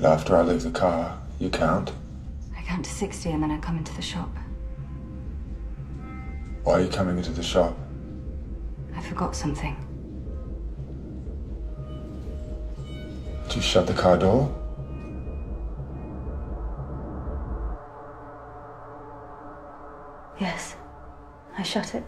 And after I leave the car, you count? I count to 60 and then I come into the shop. Why are you coming into the shop? I forgot something. Did you shut the car door? Yes, I shut it.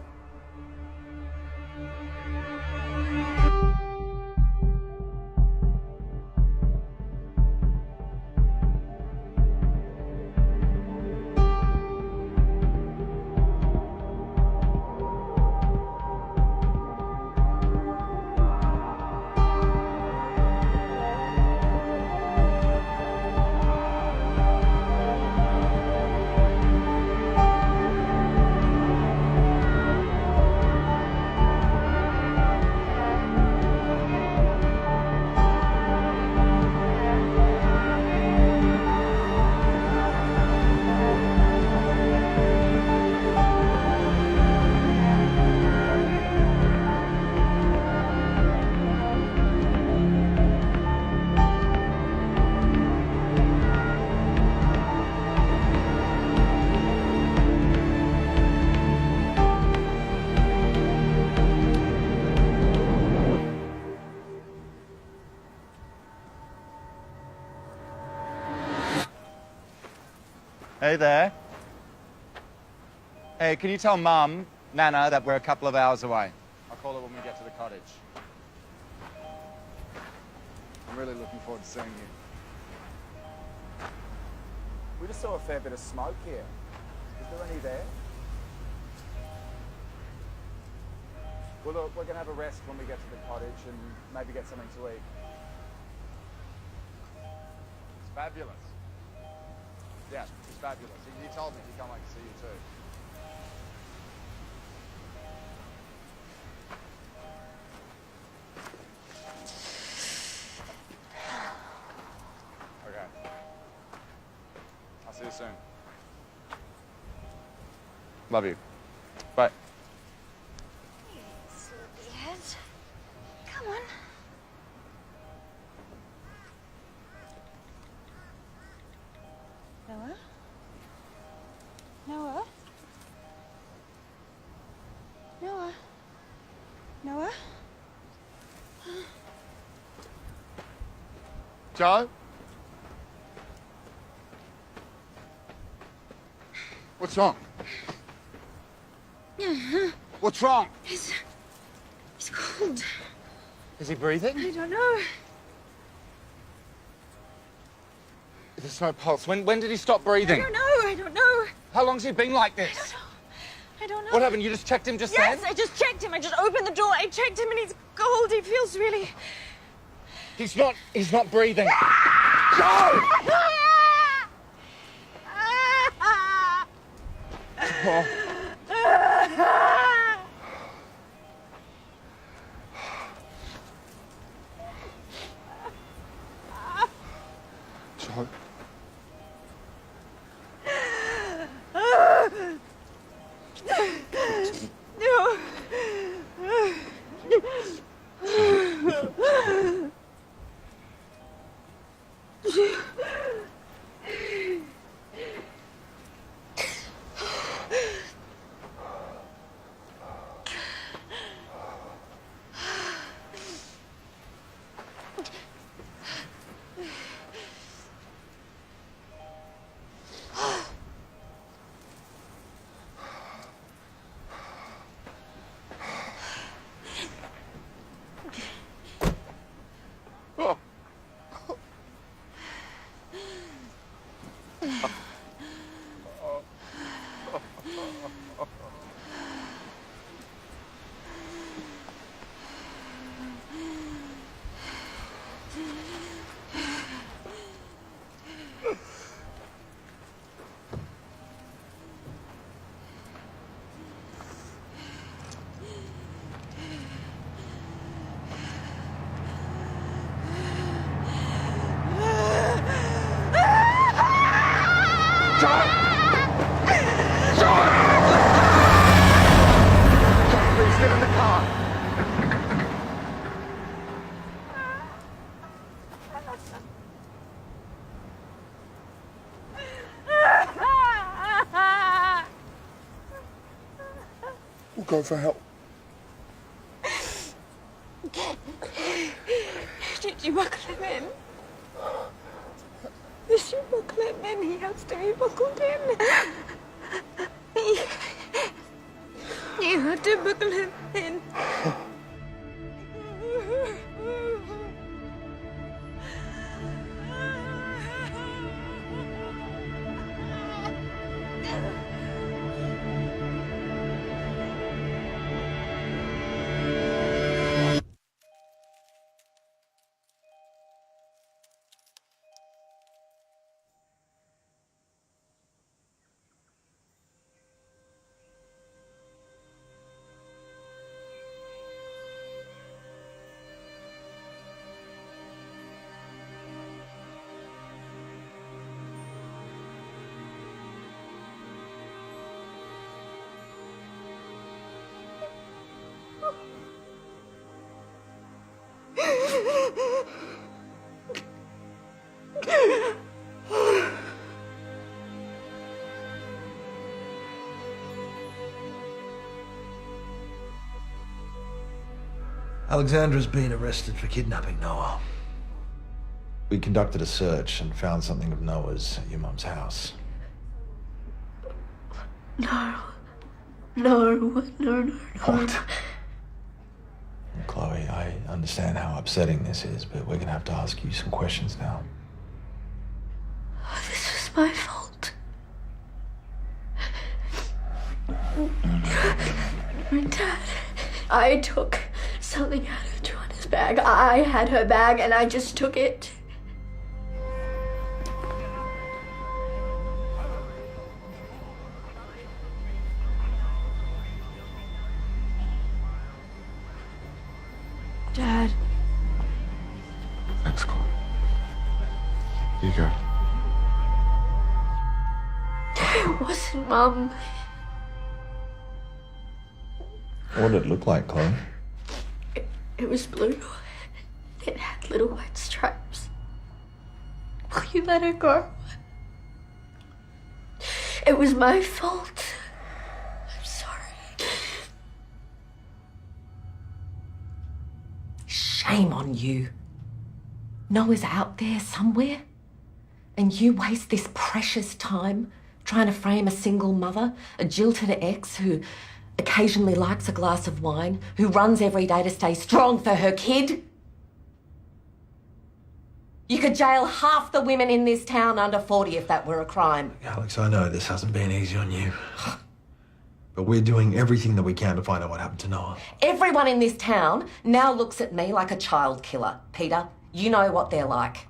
Hey there. Hey, can you tell Mum, Nana, that we're a couple of hours away? I'll call her when we get to the cottage. I'm really looking forward to seeing you. We just saw a fair bit of smoke here. Is there any there? Well, look, we're going to have a rest when we get to the cottage and maybe get something to eat. It's fabulous. Yeah, it's fabulous. He told me he can't wait to see you too. Okay. I'll see you soon. Love you. Bye. Sleepyhead. Come on. Noah? Noah? Noah? Noah? Joe? What's wrong? What's wrong? He's cold. Is he breathing? I don't know. There's no pulse. When did he stop breathing? I don't know. How long's he been like this? I don't know. What happened? You just checked him just then? Yes, I just checked him. I just opened the door. I checked him and he's cold. He feels really... He's not breathing. Joe! Oh. Joe. We'll go for help. Did you buckle him in? Did you buckle him in? He has to be buckled in. You have to buckle him in. Alexandra's been arrested for kidnapping Noah. We conducted a search and found something of Noah's at your mum's house. No. What? Chloe, I understand how upsetting this is, but we're gonna have to ask you some questions now. This was my fault. Dad, I took something out of Joanna's bag. I had her bag and I just took it. Dad. Thanks, Chloe. Here you go. It wasn't Mum. What did it look like, Chloe? It was blue. It had little white stripes. Will you let her go? It was my fault. I'm sorry. Shame on you. Noah's out there somewhere, and you waste this precious time trying to frame a single mother, a jilted ex who occasionally likes a glass of wine, who runs every day to stay strong for her kid. You could jail half the women in this town under 40 if that were a crime. Alex, I know this hasn't been easy on you, but we're doing everything that we can to find out what happened to Noah. Everyone in this town now looks at me like a child killer. Peter, you know what they're like.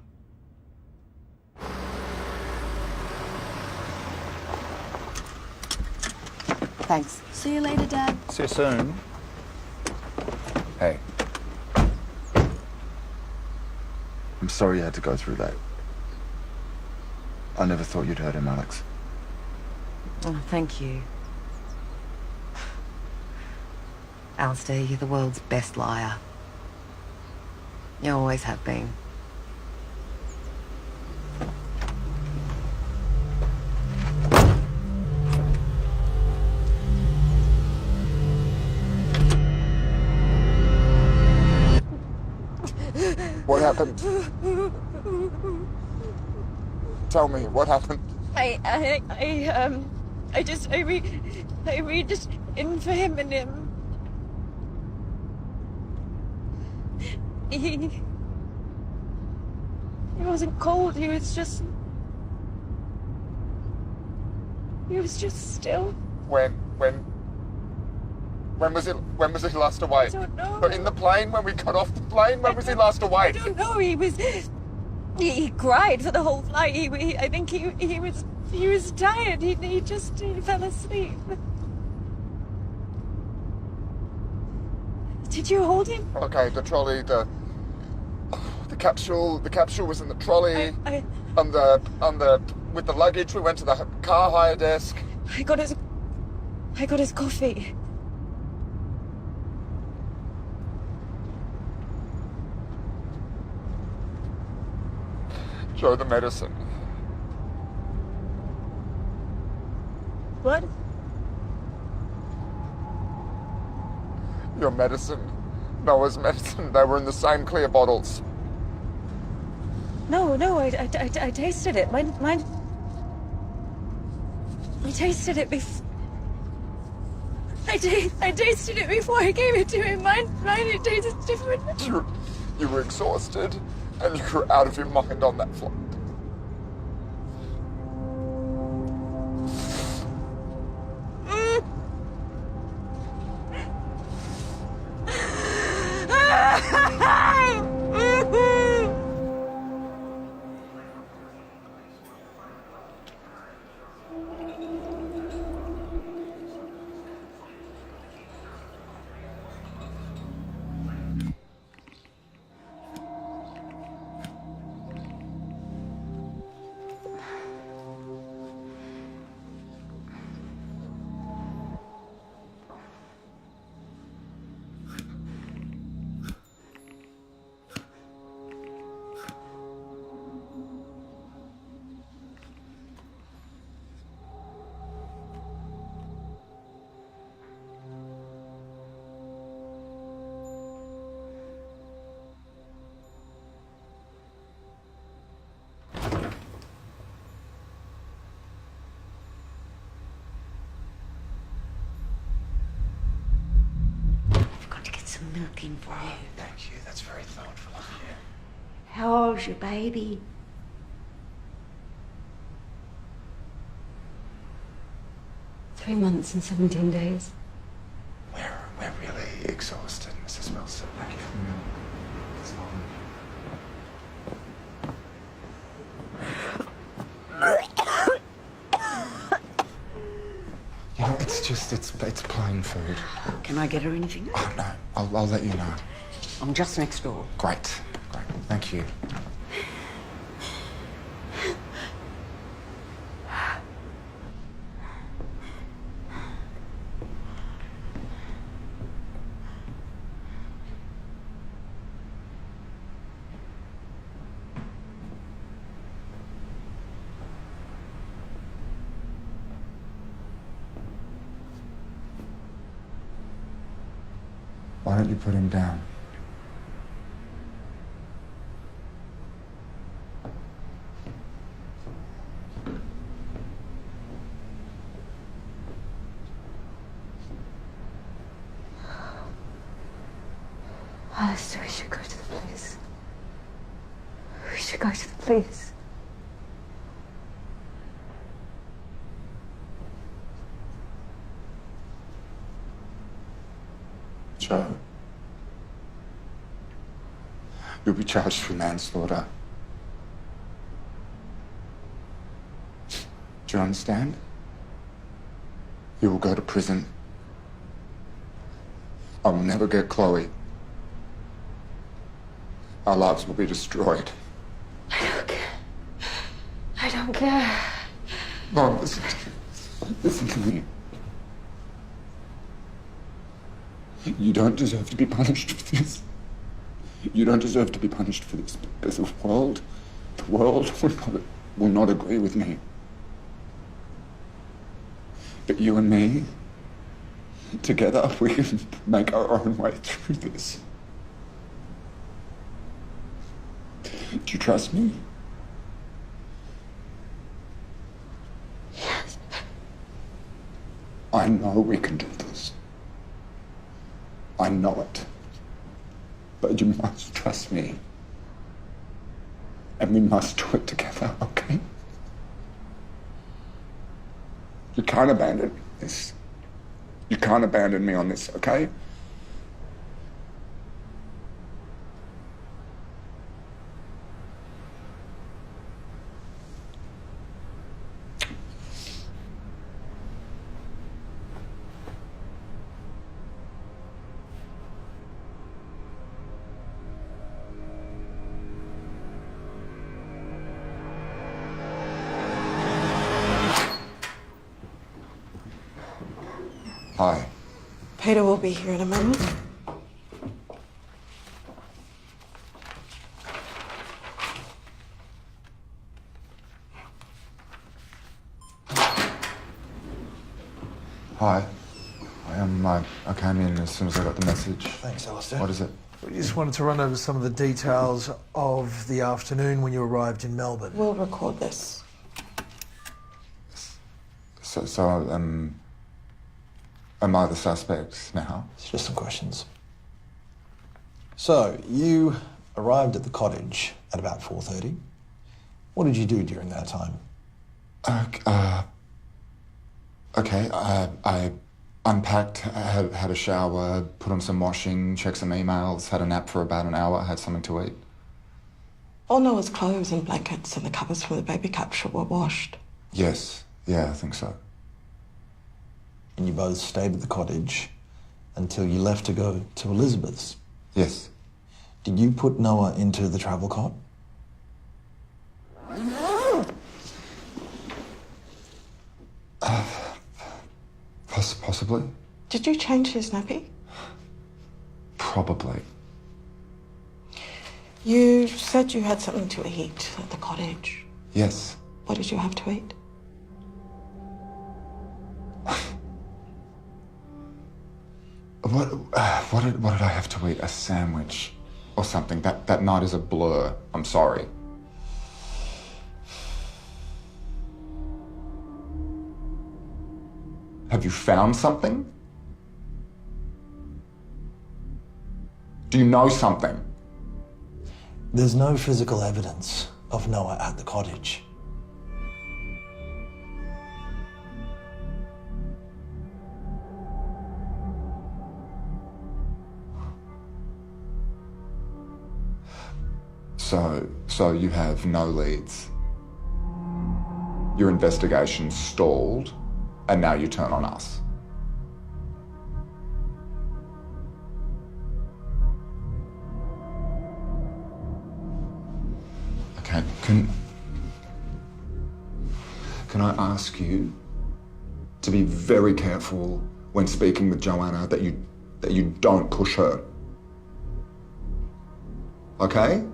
Thanks. See you later, Dad. See you soon. Hey. I'm sorry you had to go through that. I never thought you'd hurt him, Alex. Oh, thank you. Alistair, you're the world's best liar. You always have been. What happened? Tell me, what happened? I reached in for him and he wasn't cold, he was just still. When was he last away? I don't know. In the plane, when we got off the plane, when was he last away? I don't know, he cried for the whole flight. I think he was tired, he fell asleep. Did you hold him? Okay, the trolley, the capsule was in the trolley. With the luggage, we went to the car hire desk. I got his coffee. Joe, the medicine. What? Your medicine. Noah's medicine. They were in the same clear bottles. No, I tasted it. Mine. I tasted it before. I tasted it before I gave it to him. Mine, it tasted different. You were exhausted, and you were out of your mind on that flight. Some milk in for you. Thank you. That's very thoughtful of you. How old's your baby? Three months and 17 days. We're really exhausted, Mrs. Wilson. Thank you. You know, it's plain food. Can I get her anything? Oh, no, I'll let you know. I'm just next door. Great. Thank you. Why don't you put him down? Alistair, we should go to the police. We should go to the police. Joe, you'll be charged for manslaughter. Do you understand? You will go to prison. I will never get Chloe. Our lives will be destroyed. I don't care. I don't care. Mom, listen to me. You don't deserve to be punished for this. You don't deserve to be punished for this because the world will not agree with me. But you and me, together, we can make our own way through this. Do you trust me? Yes. I know we can do this. I know it. But you must trust me. And we must do it together, okay? You can't abandon this. You can't abandon me on this, okay? Hi. Peter will be here in a moment. Hi. Hi. I came in as soon as I got the message. Thanks, Alistair. What is it? We just wanted to run over some of the details of the afternoon when you arrived in Melbourne. We'll record this. So, am I the suspect now? It's just some questions. So, you arrived at the cottage at about 4:30. What did you do during that time? Okay, I unpacked, had a shower, put on some washing, checked some emails, had a nap for about an hour, had something to eat. All Noah's clothes and blankets and the covers from the baby capsule were washed. Yes, yeah, I think so. And you both stayed at the cottage until you left to go to Elizabeth's. Yes. Did you put Noah into the travel cot? Possibly. Did you change his nappy? Probably. You said you had something to eat at the cottage. Yes. What did you have to eat? What did I have to eat? A sandwich or something? That night is a blur. I'm sorry. Have you found something? Do you know something? There's no physical evidence of Noah at the cottage. So you have no leads. Your investigation stalled, and now you turn on us. Okay, can I ask you to be very careful when speaking with Joanna that you don't push her? Okay?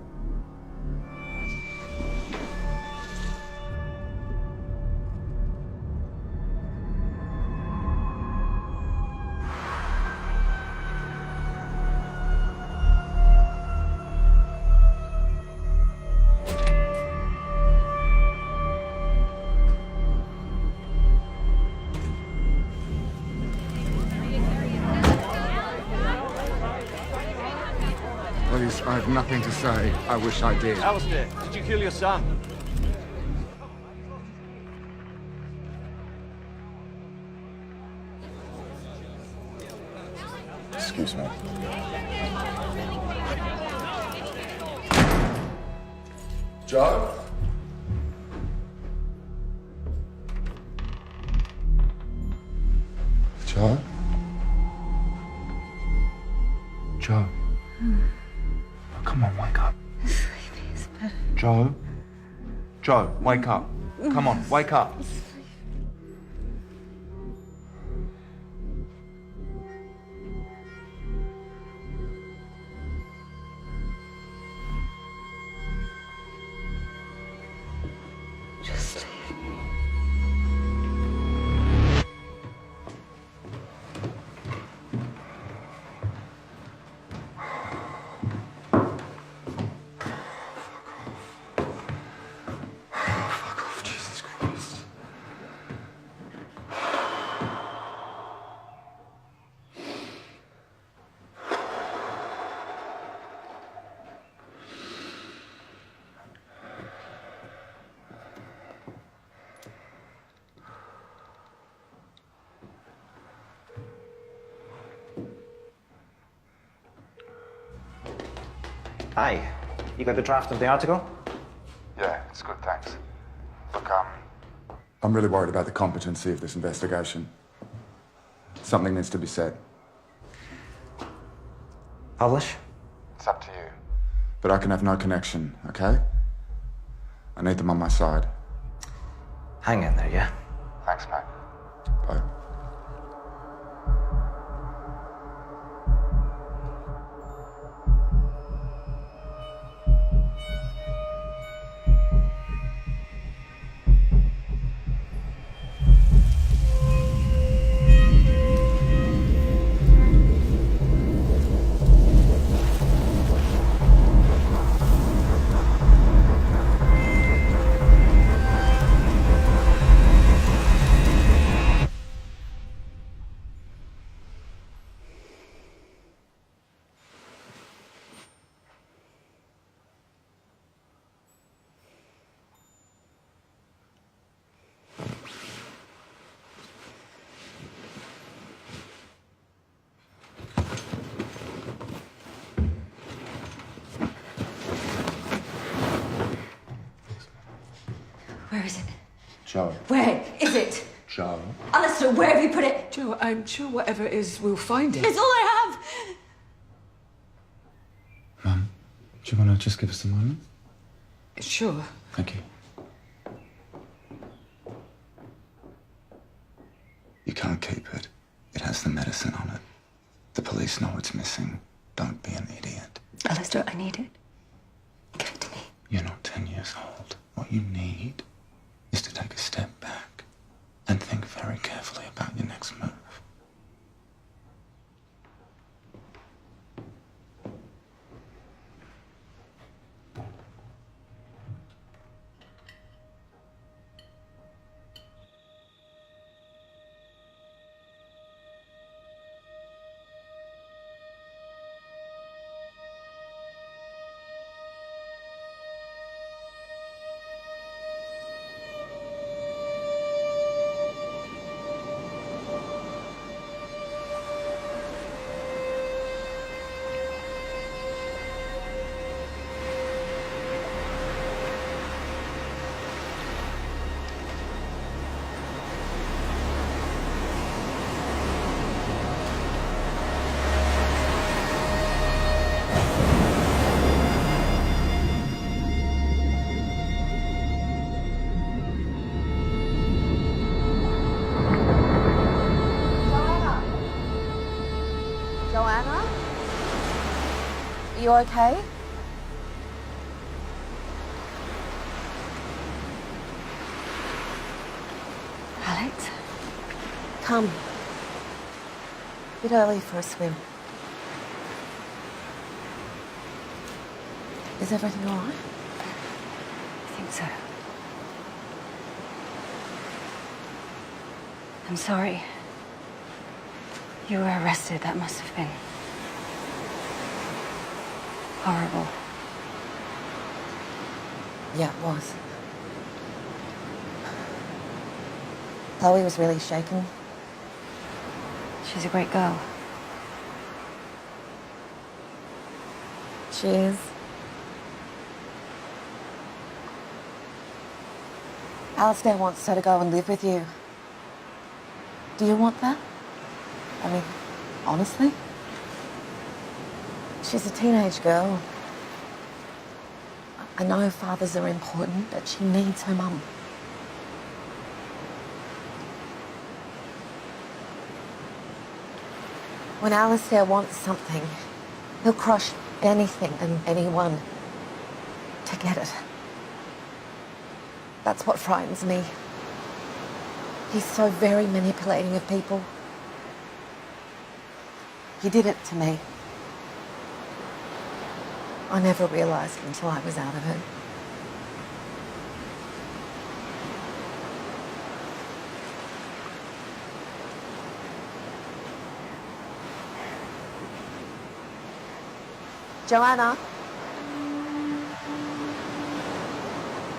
Please, I have nothing to say. I wish I did. Alistair, did you kill your son? Excuse me. Joe? Joe? Joe? Come on, wake up. Joe? Joe, wake up. Come on, wake up. Just leave me. Fuck off, Jesus Christ. Hi, you got the draft of the article? Yeah, it's good, thanks. Look, I'm really worried about the competency of this investigation. Something needs to be said. Publish? It's up to you. But I can have no connection, okay? I need them on my side. Hang in there, yeah? Thanks, mate. Bye. Joe. Where is it? Joe. Alistair, where have you put it? Joe, I'm sure whatever it is, we'll find it. It's all I have. Mum, do you want to just give us a moment? Sure. Thank you. You can't keep it. It has the medicine on it. The police know it's missing. Don't be an idiot. Alistair, I need it. Give it to me. You're not 10 years old. What you need is to take a step back and think very carefully about your next move. Joanna? Are you okay? Alex? Come. Bit early for a swim. Is everything all right? I think so. I'm sorry. You were arrested. That must have been horrible. Yeah, it was. Chloe was really shaken. She's a great girl. She is. Alistair wants her to go and live with you. Do you want that? I mean, honestly? She's a teenage girl. I know fathers are important, but she needs her mum. When Alistair wants something, he'll crush anything and anyone to get it. That's what frightens me. He's so very manipulating of people. He did it to me. I never realised until I was out of it. Joanna.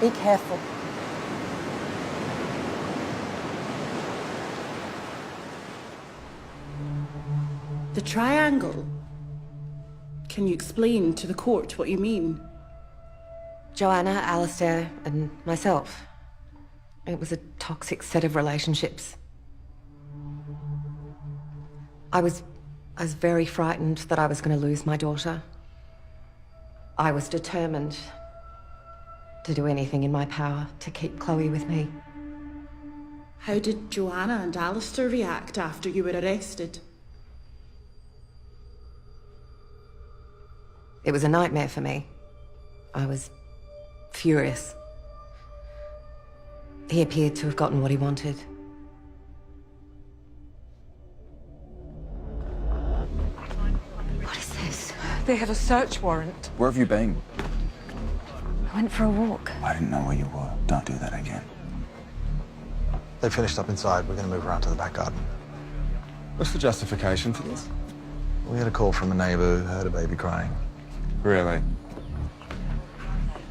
Be careful. The triangle? Can you explain to the court what you mean? Joanna, Alistair, and myself. It was a toxic set of relationships. I was very frightened that I was going to lose my daughter. I was determined to do anything in my power to keep Chloe with me. How did Joanna and Alistair react after you were arrested? It was a nightmare for me. I was furious. He appeared to have gotten what he wanted. What is this? They have a search warrant. Where have you been? I went for a walk. I didn't know where you were. Don't do that again. They finished up inside. We're going to move around to the back garden. What's the justification for this? We had a call from a neighbour who heard a baby crying. Really?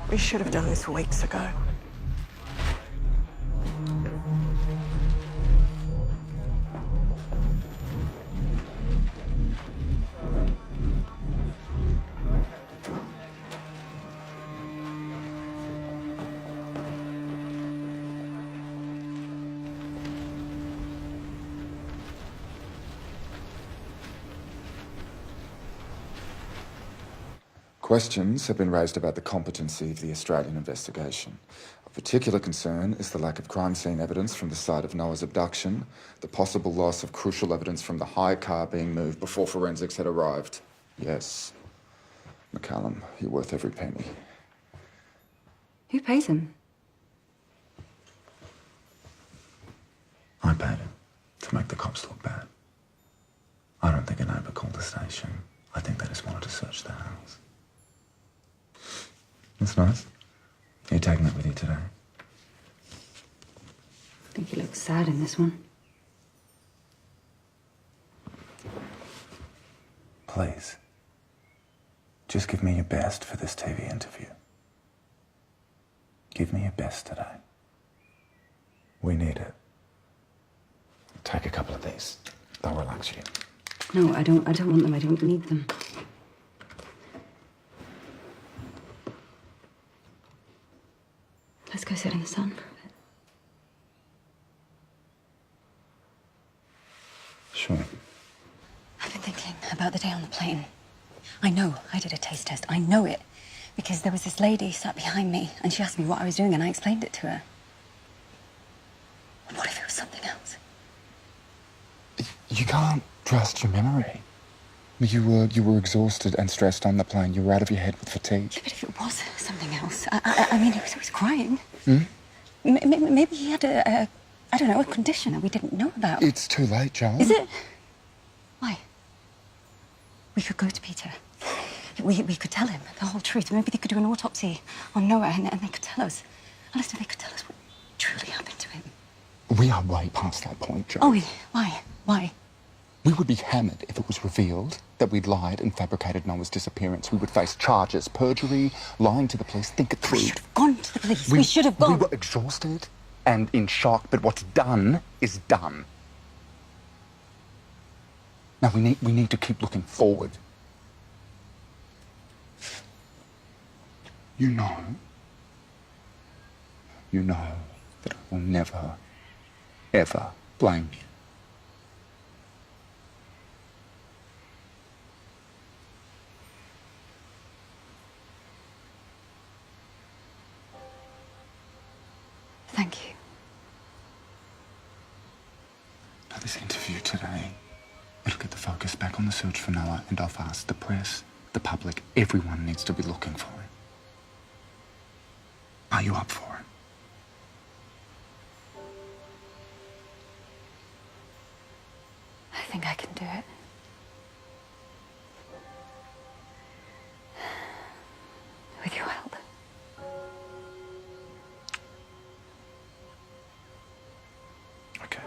We should have done this weeks ago. Questions have been raised about the competency of the Australian investigation. Of particular concern is the lack of crime scene evidence from the site of Noah's abduction, the possible loss of crucial evidence from the hire car being moved before forensics had arrived. Yes, McCallum, you're worth every penny. Who pays him? I paid him to make the cops look bad. I don't think a neighbour called the station. I think they just wanted to search the house. That's nice. Are you taking that with you today? I think he looks sad in this one. Please. Just give me your best for this TV interview. Give me your best today. We need it. Take a couple of these. They'll relax you. No, I don't want them. I don't need them. Let's go sit in the sun for a bit. Sure. I've been thinking about the day on the plane. I know I did a taste test. I know it. Because there was this lady sat behind me and she asked me what I was doing and I explained it to her. And what if it was something else? You can't trust your memory. You were exhausted and stressed on the plane. You were out of your head with fatigue. Yeah, but if it was something else, I mean, he was crying. Hmm? Maybe he had a condition that we didn't know about. It's too late, Joan. Is it? Why? We could go to Peter. We could tell him the whole truth. Maybe they could do an autopsy on Noah and they could tell us. Alistair, they could tell us what truly happened to him. We are way past that point, Joan. Oh, why? Why? We would be hammered if it was revealed that we'd lied and fabricated Noah's disappearance. We would face charges, perjury, lying to the police. Think it through. We should have gone to the police. We should have gone. We were exhausted and in shock, but what's done is done. Now, we need to keep looking forward. You know that I will never, ever blame you. Thank you. Now, this interview today, it'll get the focus back on the search for Noah and off us, the press, the public. Everyone needs to be looking for him. Are you up for it? I think I can do it. With your help. Okay.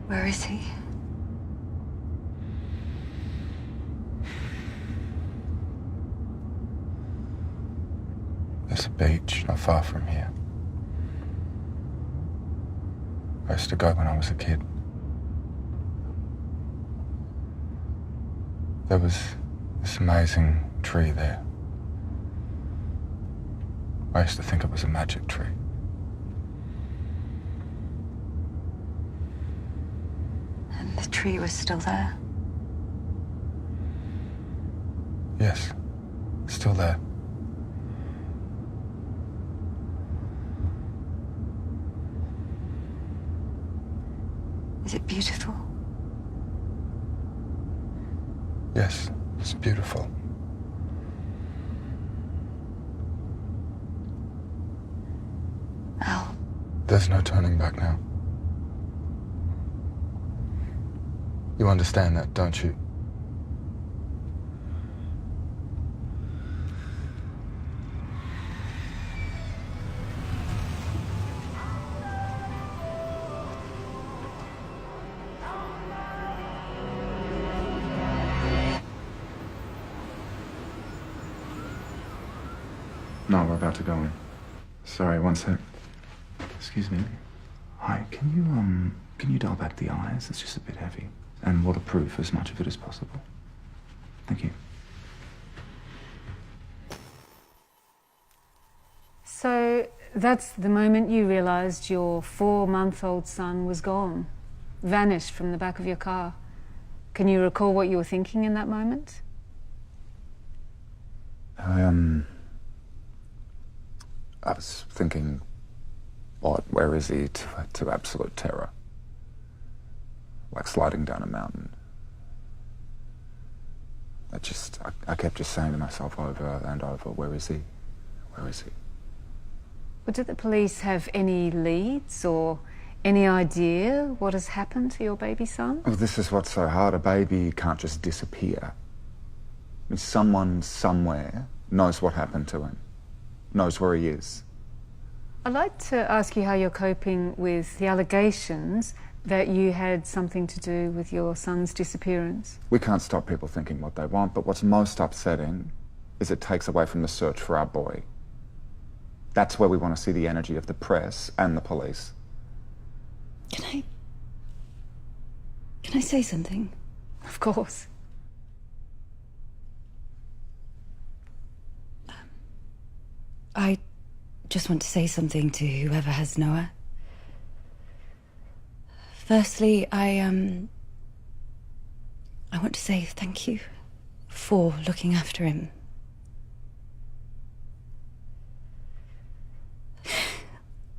Where is he? There's a beach not far from here. I used to go when I was a kid. There was this amazing tree there. I used to think it was a magic tree. And the tree was still there? Yes, still there. Is it beautiful? Yes, it's beautiful. Al, There's no turning back now. You understand that, don't you? No, we're about to go in. Sorry, one sec. Excuse me. Hi, can you dial back the eyes? It's just a bit heavy. And waterproof as much of it as possible. Thank you. So that's the moment you realised your 4-month-old son was gone, vanished from the back of your car. Can you recall what you were thinking in that moment? I was thinking, where is he, to absolute terror. Like sliding down a mountain. I kept just saying to myself over and over, where is he? Where is he? But did the police have any leads or any idea what has happened to your baby son? Well, this is what's so hard. A baby can't just disappear. I mean, someone somewhere knows what happened to him, knows where he is. I'd like to ask you how you're coping with the allegations that you had something to do with your son's disappearance. We can't stop people thinking what they want, but what's most upsetting is it takes away from the search for our boy. That's where we want to see the energy of the press and the police. Can I say something? Of course. I just want to say something to whoever has Noah. Firstly, I want to say thank you for looking after him.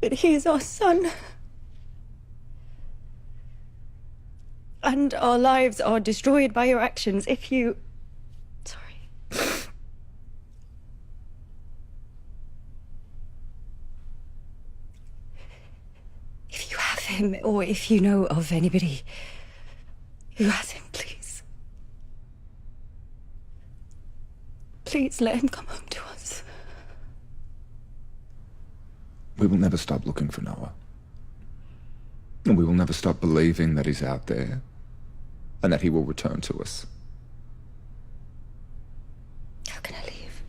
But he is our son. And our lives are destroyed by your actions if you... Sorry. If you have him, or if you know of anybody who has him, please. Please let him come home to us. We will never stop looking for Noah. And we will never stop believing that he's out there and that he will return to us. How can I leave?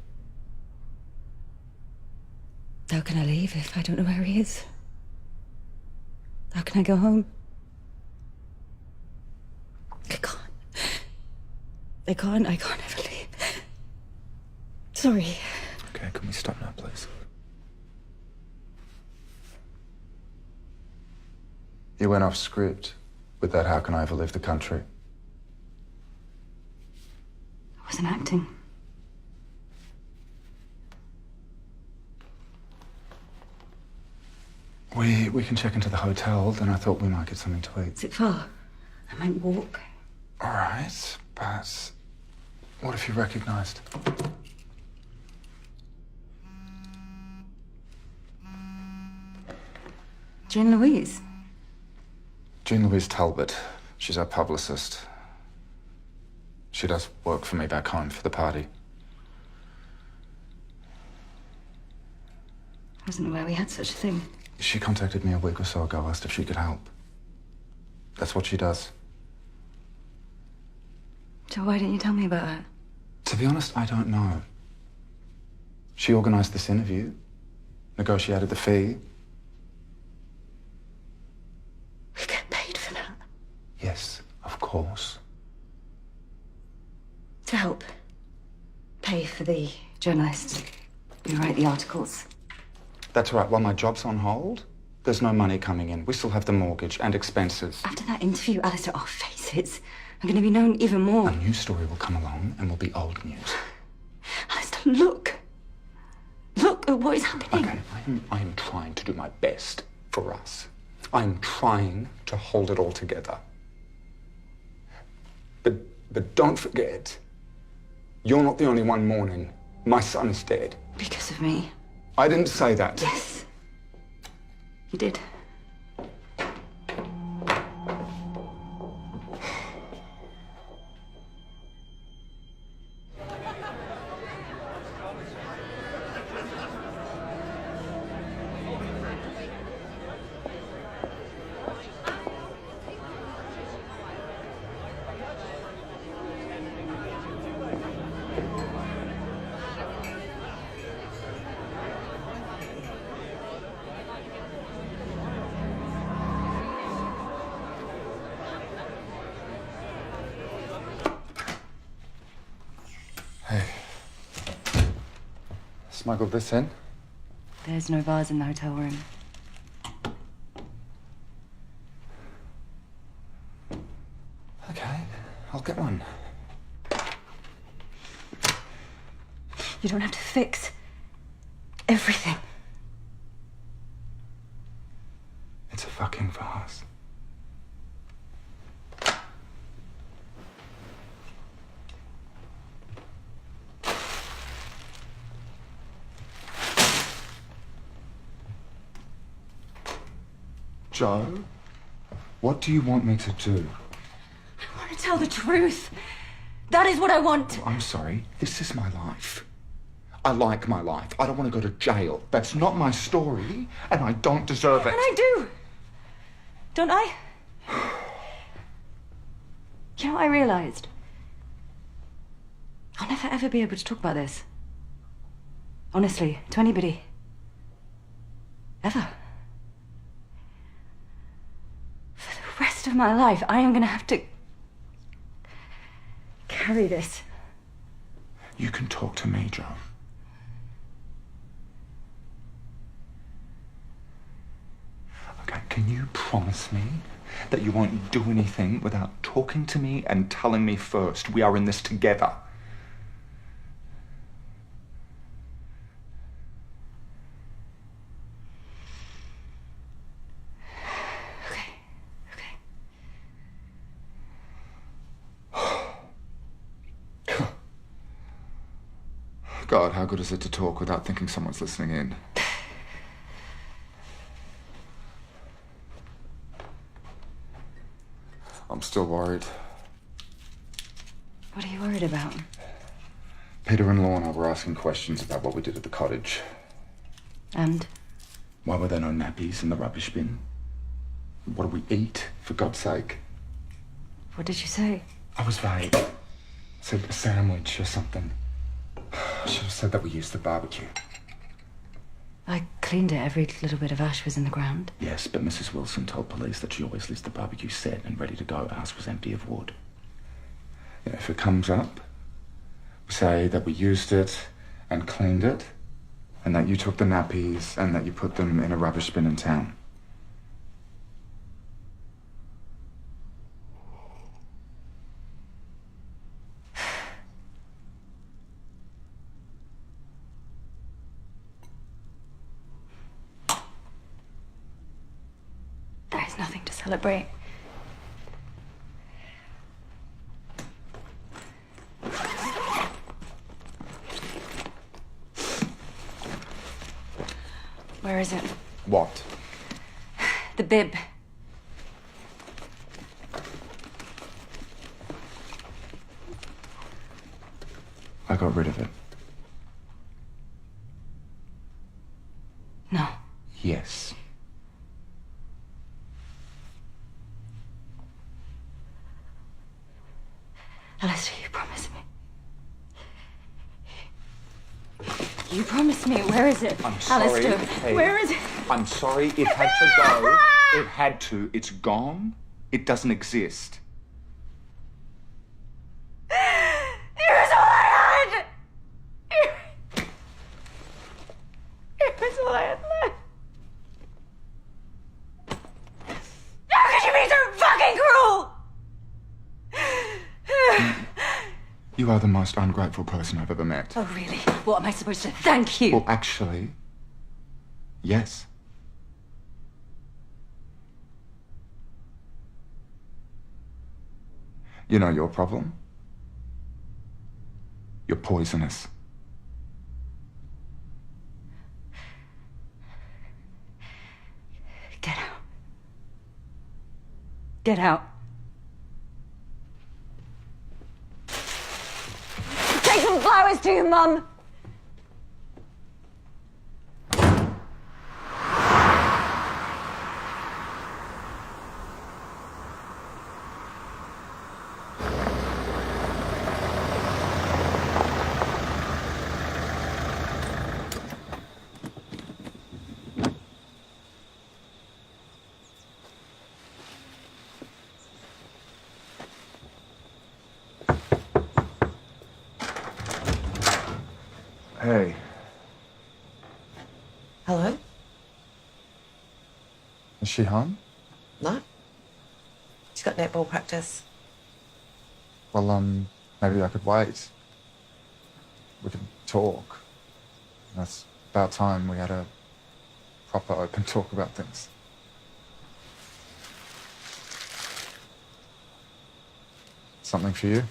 How can I leave if I don't know where he is? How can I go home? I can't ever leave. Sorry. Okay, can we stop now, please? You went off script with that how can I ever leave the country? I wasn't acting. We can check into the hotel, then I thought we might get something to eat. Is it far? I might walk. All right, but what if you recognised? Jean Louise. Jean Louise Talbot. She's our publicist. She does work for me back home for the party. I wasn't aware we had such a thing. She contacted me a week or so ago, asked if she could help. That's what she does. So why didn't you tell me about her? To be honest, I don't know. She organised this interview, negotiated the fee. We get paid for that. Yes, of course. To help pay for the journalists who write the articles. That's right, while my job's on hold, there's no money coming in. We still have the mortgage and expenses. After that interview, Alistair, our faces are going to be known even more. A news story will come along and will be old news. Alistair, look. Look at what is happening. Okay, I am trying to do my best for us. I'm trying to hold it all together. But don't forget, you're not the only one mourning. My son is dead. Because of me. I didn't say that. Yes. You did. Smuggled this in? There's no bars in the hotel room. Okay, I'll get one. You don't have to fix everything. It's a fucking farce. Joe, what do you want me to do? I want to tell the truth. That is what I want. I'm sorry, this is my life. I like my life. I don't want to go to jail. That's not my story, and I don't deserve it. And I do. Don't I? You know what I realised? I'll never ever be able to talk about this. Honestly, to anybody. Ever. For the rest of my life, I am going to have to carry this. You can talk to me, Joe. Okay, can you promise me that you won't do anything without talking to me and telling me first? We are in this together. God, how good is it to talk without thinking someone's listening in? I'm still worried. What are you worried about? Peter and Lorna were asking questions about what we did at the cottage. And? Why were there no nappies in the rubbish bin? What do we eat, for God's sake? What did you say? I was vague. I said a sandwich or something. I should have said that we used the barbecue. I cleaned it. Every little bit of ash was in the ground. Yes, but Mrs. Wilson told police that she always leaves the barbecue set and ready to go. Ours was empty of wood. You know, if it comes up, we say that we used it and cleaned it, and that you took the nappies and that you put them in a rubbish bin in town. There is nothing to celebrate. Where is it? What? The bib. I got rid of it. No. Yes. Alistair, you promised me. You promised me. Where is it? I'm sorry. Alistair, Hey, where is it? I'm sorry. It had to go. It had to. It's gone. It doesn't exist. It was all I had! It was all I had left. How could you be so fucking cruel? You are the most ungrateful person I've ever met. Oh, really? What am I supposed to thank you? Well, actually, yes. You know your problem? You're poisonous. Get out. Get out. Take some flowers to your mum. Hey. Hello? Is she home? No. She's got netball practice. Well, maybe I could wait. We could talk. It's about time we had a proper open talk about things. Something for you?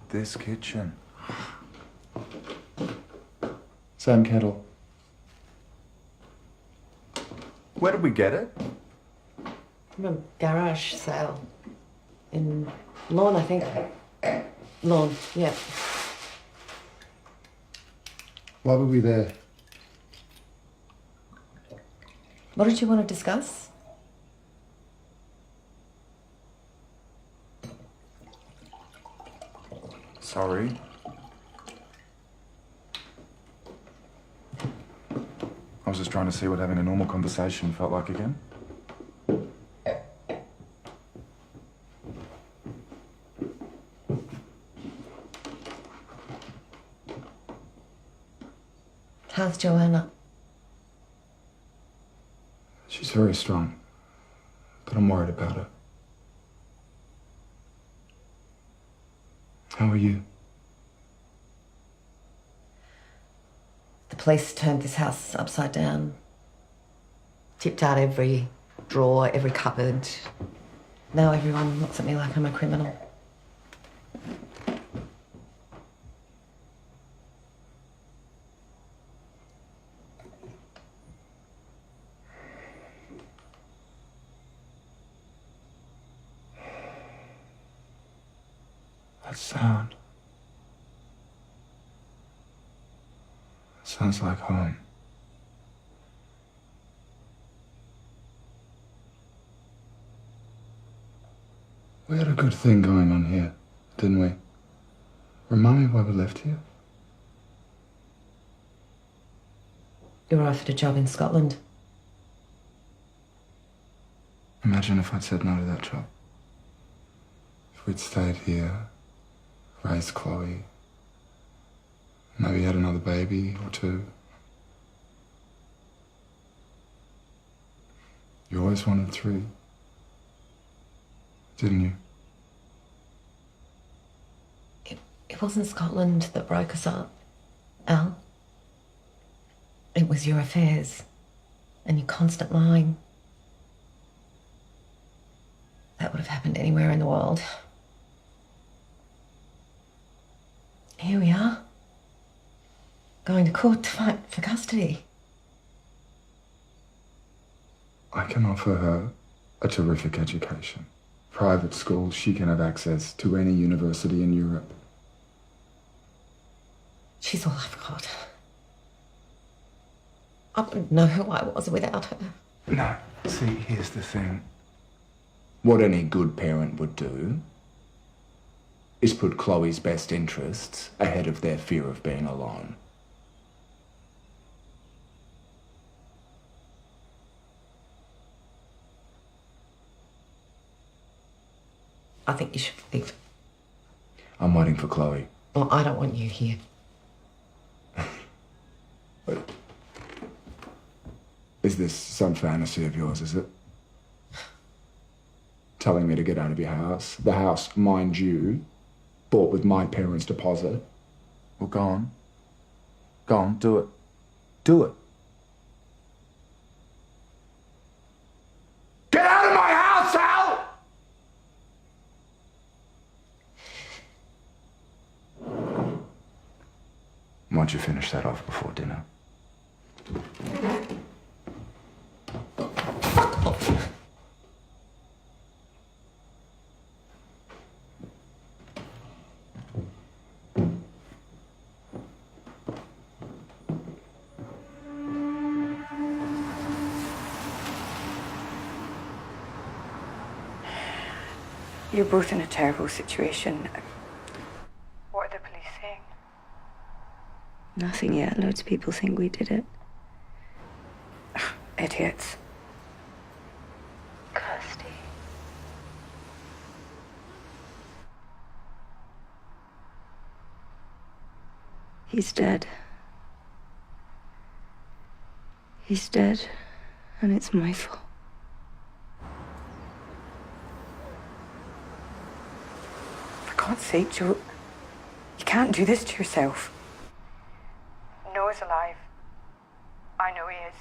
This kitchen. Same kettle. Where did we get it? From a garage sale. In Lawn, I think. Lawn, yeah. Why were we there? What did you want to discuss? Sorry. I was just trying to see what having a normal conversation felt like again. How's Joanna? She's very strong, but I'm worried about her. How are you? The police turned this house upside down. Tipped out every drawer, every cupboard. Now everyone looks at me like I'm a criminal. That sound. Sounds like home. We had a good thing going on here, didn't we? Remind me why we left here? You were offered a job in Scotland. Imagine if I'd said no to that job. If we'd stayed here, raised Chloe, maybe had another baby or two. You always wanted 3, didn't you? It wasn't Scotland that broke us up, Al. It was your affairs and your constant lying. That would have happened anywhere in the world. Here we are, going to court to fight for custody. I can offer her a terrific education. Private school, she can have access to any university in Europe. She's all I've got. I wouldn't know who I was without her. No, see, here's the thing. What any good parent would do is put Chloe's best interests ahead of their fear of being alone. I think you should leave. I'm waiting for Chloe. Well, I don't want you here. Is this some fantasy of yours, is it? Telling me to get out of your house? The house, mind you, bought with my parents' deposit. Well, go on. Go on, do it. Do it. Get out of my house, Al! Why don't you finish that off before dinner? You're both in a terrible situation. What are the police saying? Nothing yet. Loads of people think we did it. Idiots. Kirsty. He's dead. He's dead, and it's my fault. For God's sake, Joe, you can't do this to yourself. Noah's alive. I know he is.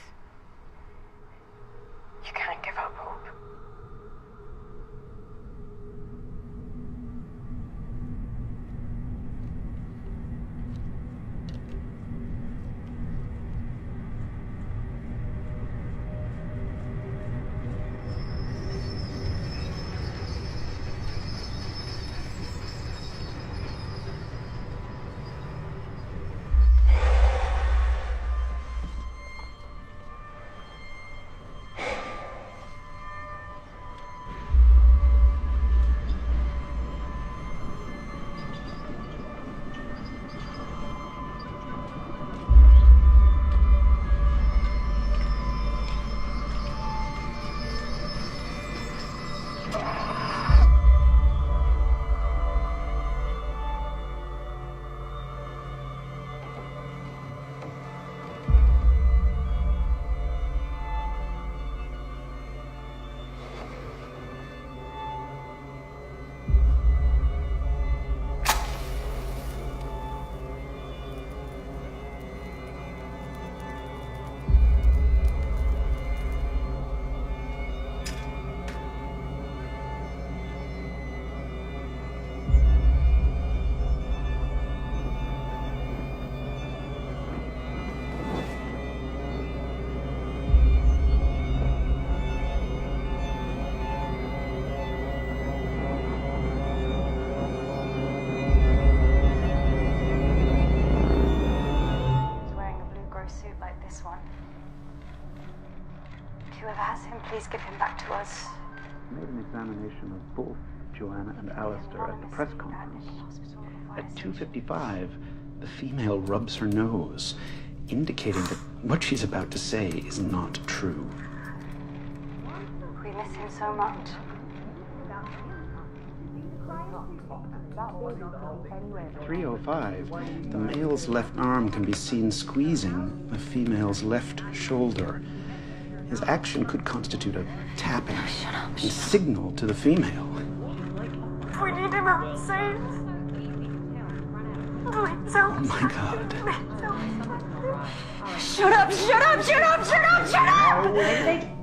You can't give up hope. Please give him back to us. Made an examination of both Joanna and Alistair at the press conference. At 2:55, the female rubs her nose, indicating that what she's about to say is not true. We miss him so much. 3:05, the male's left arm can be seen squeezing the female's left shoulder. His action could constitute a tapping, a signal to the female. We need him outside. Please help. Oh my God. Shut up, shut up, shut up, shut up, shut up!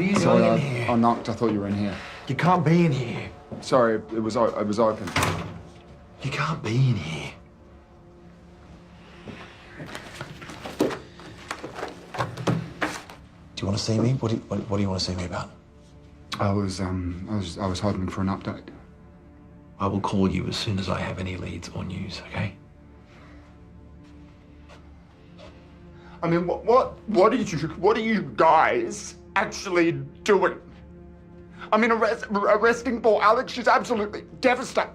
you Sorry, doing in here? I knocked. I thought you were in here. You can't be in here. Sorry, it was open. You can't be in here. Do you want to see me? What do you want to see me about? I was hoping for an update. I will call you as soon as I have any leads or news, okay? I mean, what are you guys actually doing? I mean, arresting poor Alex is absolutely devastating.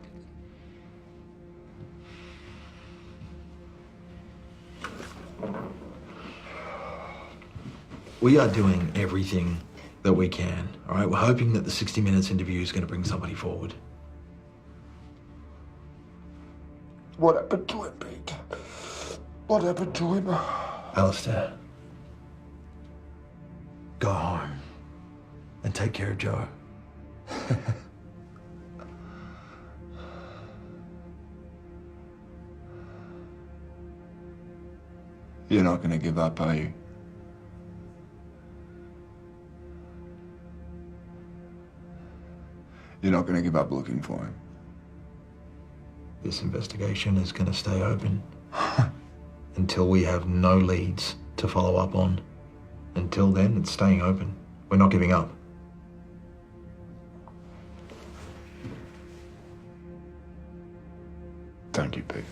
We are doing everything that we can, all right? We're hoping that the 60 Minutes interview is going to bring somebody forward. What happened to him, Pete? What happened to him? Alistair, go home and take care of Joe. You're not going to give up, are you? You're not going to give up looking for him? This investigation is going to stay open until we have no leads to follow up on. Until then, it's staying open. We're not giving up. Thank you, Pete.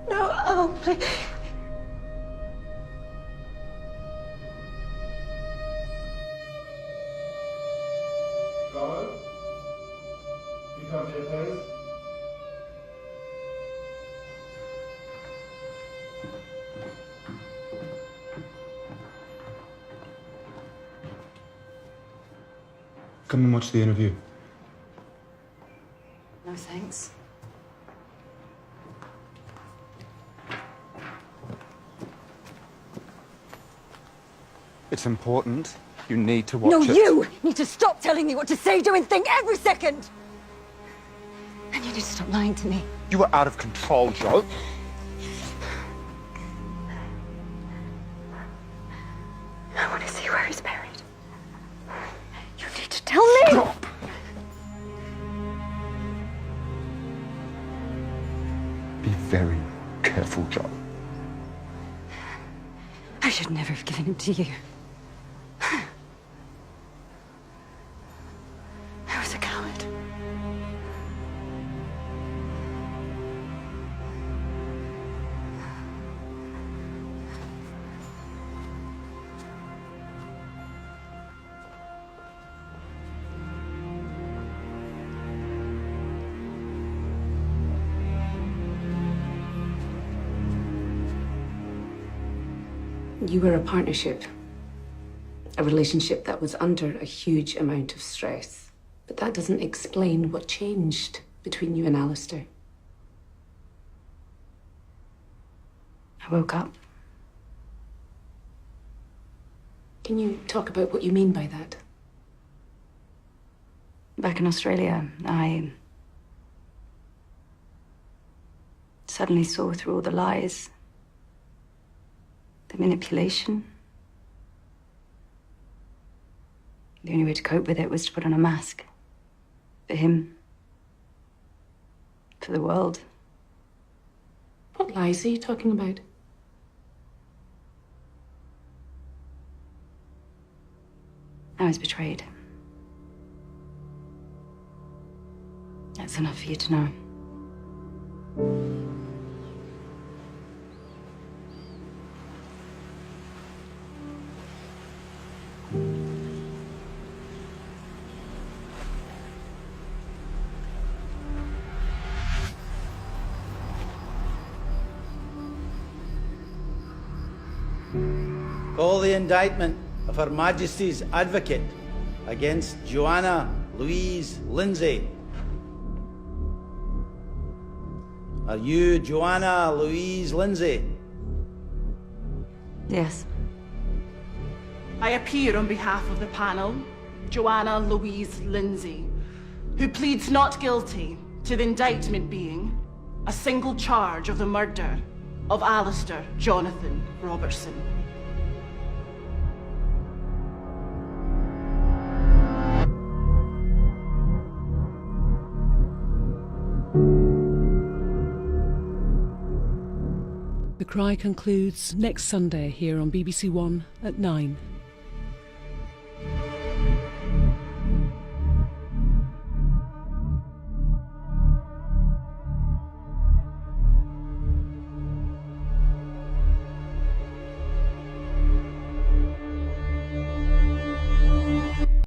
No, oh, please. Go. You come here, please. Come and watch the interview. No thanks. It's important. You need to watch No, it. you need to stop telling me what to say, do, and think every second. And you need to stop lying to me. You are out of control, Joe. I want to see where he's buried. You need to tell me. Stop. Be very careful, Joe. I should never have given him to you. I was a coward. You were a partnership, a relationship that was under a huge amount of stress. But that doesn't explain what changed. between you and Alistair? I woke up. Can you talk about what you mean by that? Back in Australia, I suddenly saw through all the lies, the manipulation. The only way to cope with it was to put on a mask. For him. For the world. What lies are you talking about? I was betrayed. That's enough for you to know. Call the indictment of Her Majesty's Advocate against Joanna Louise Lindsay. Are you Joanna Louise Lindsay? Yes. I appear on behalf of the panel, Joanna Louise Lindsay, who pleads not guilty to the indictment being a single charge of the murder of Alistair Jonathan Robertson. The Cry concludes next Sunday here on BBC One at 9.